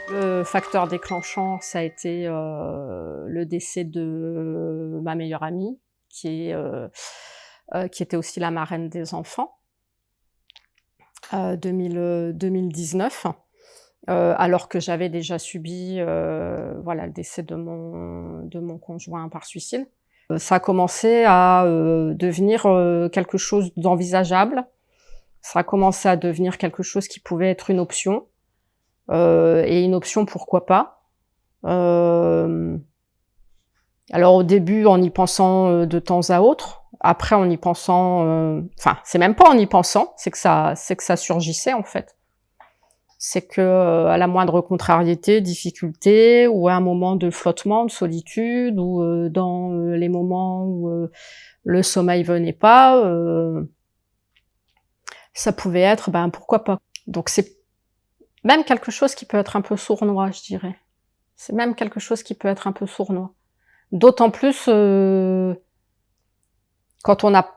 Le facteur déclenchant, ça a été, le décès de ma meilleure amie qui était aussi la marraine des enfants, 2019, alors que j'avais déjà subi, voilà, le décès de mon conjoint par suicide. Ça a commencé à, devenir, quelque chose d'envisageable. Ça a commencé à devenir quelque chose qui pouvait être une option. Et une option, pourquoi pas. Alors au début, en y pensant de temps à autre. Après, en y pensant, enfin, c'est même pas en y pensant, c'est que ça surgissait en fait. C'est que à la moindre contrariété, difficulté, ou à un moment de flottement, de solitude, ou dans les moments où le sommeil venait pas, ça pouvait être, ben pourquoi pas. Donc c'est même quelque chose qui peut être un peu sournois, je dirais. C'est même quelque chose qui peut être un peu sournois. D'autant plus quand on n'a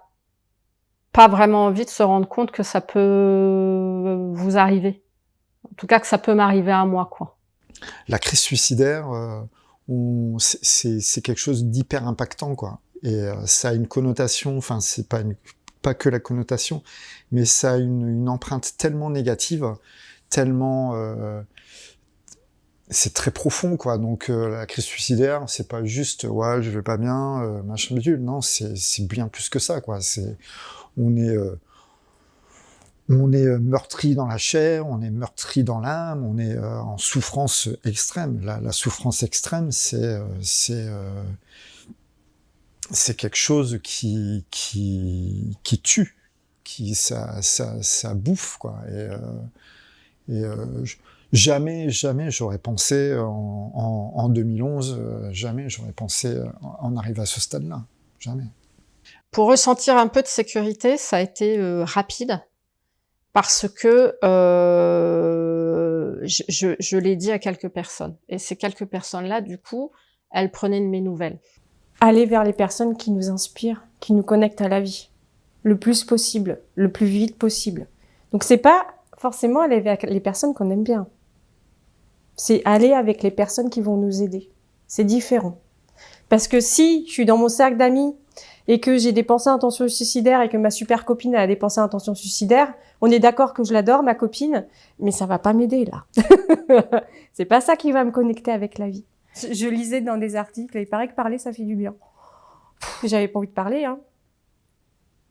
pas vraiment envie de se rendre compte que ça peut vous arriver. En tout cas, que ça peut m'arriver à moi, quoi. La crise suicidaire, c'est quelque chose d'hyper impactant, quoi. Et ça a une connotation, enfin, c'est pas que la connotation, mais ça a une empreinte tellement négative, tellement c'est très profond, quoi. Donc la crise suicidaire, c'est pas juste ouais, je vais pas bien, machin bidule. Non, c'est bien plus que ça, quoi. On est meurtri dans la chair, on est meurtri dans l'âme, on est en souffrance extrême. La souffrance extrême, c'est quelque chose qui tue, ça bouffe, quoi. Jamais j'aurais pensé en 2011, jamais j'aurais pensé en arriver à ce stade-là, jamais. Pour ressentir un peu de sécurité, ça a été rapide parce que je l'ai dit à quelques personnes, et ces quelques personnes-là, du coup, elles prenaient de mes nouvelles. Aller vers les personnes qui nous inspirent, qui nous connectent à la vie, le plus possible, le plus vite possible. Donc c'est pas forcément aller vers les personnes qu'on aime bien. C'est aller avec les personnes qui vont nous aider. C'est différent. Parce que si je suis dans mon cercle d'amis et que j'ai des pensées à intention suicidaire et que ma super copine a des pensées à intention suicidaire, on est d'accord que je l'adore, ma copine, mais ça va pas m'aider, là. C'est pas ça qui va me connecter avec la vie. Je lisais dans des articles, et il paraît que parler, ça fait du bien. J'avais pas envie de parler, hein.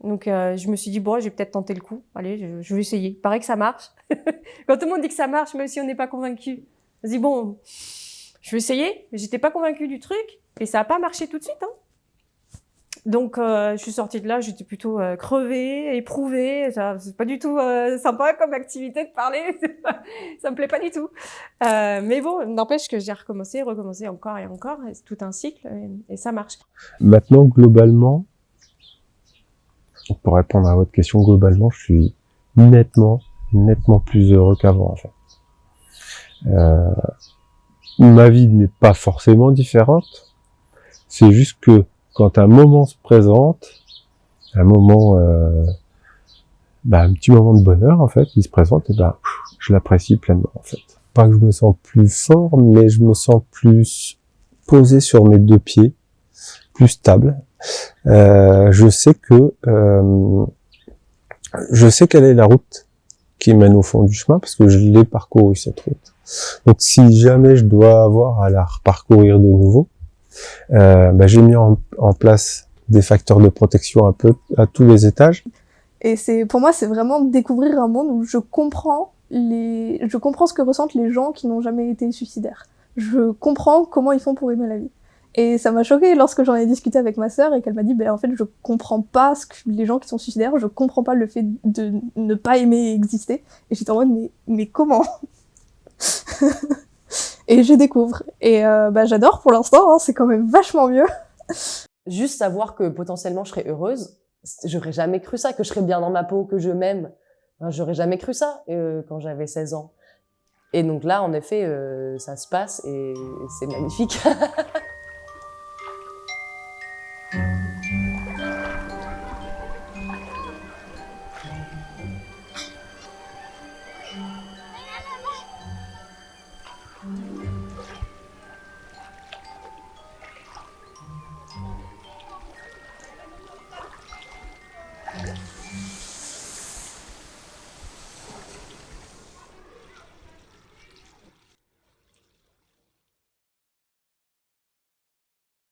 Donc je me suis dit, bon, je vais peut-être tenter le coup. Allez, je vais essayer. Il paraît que ça marche. Quand tout le monde dit que ça marche, même si on n'est pas convaincu, on se dit, bon, je vais essayer. Mais j'étais pas convaincue du truc, et ça a pas marché tout de suite, hein. Donc je suis sortie de là, j'étais plutôt crevée, éprouvée. C'est pas du tout sympa comme activité de parler. Ça me plaît pas du tout. Mais bon, n'empêche que j'ai recommencé encore et encore. Et c'est tout un cycle, et ça marche. Maintenant, globalement, pour répondre à votre question, globalement, je suis nettement plus heureux qu'avant, en fait. Ma vie n'est pas forcément différente. C'est juste que quand un moment se présente, un moment, un petit moment de bonheur, en fait, il se présente, et je l'apprécie pleinement, en fait. Pas que je me sens plus fort, mais je me sens plus posé sur mes deux pieds, plus stable. Je sais quelle est la route qui mène au fond du chemin, parce que je l'ai parcouru, cette route. Donc si jamais je dois avoir à la reparcourir de nouveau, j'ai mis en place des facteurs de protection un peu à tous les étages. Et pour moi, c'est vraiment découvrir un monde où je comprends ce que ressentent les gens qui n'ont jamais été suicidaires. Je comprends comment ils font pour aimer la vie. Et ça m'a choquée lorsque j'en ai discuté avec ma sœur et qu'elle m'a dit, en fait, je comprends pas ce que les gens qui sont suicidaires, je comprends pas le fait de ne pas aimer exister. Et j'étais en mode, mais comment? Et je découvre. Et j'adore pour l'instant, hein, c'est quand même vachement mieux. Juste savoir que potentiellement je serais heureuse, j'aurais jamais cru ça, que je serais bien dans ma peau, que je m'aime. Enfin, j'aurais jamais cru ça quand j'avais 16 ans. Et donc là, en effet, ça se passe et c'est magnifique.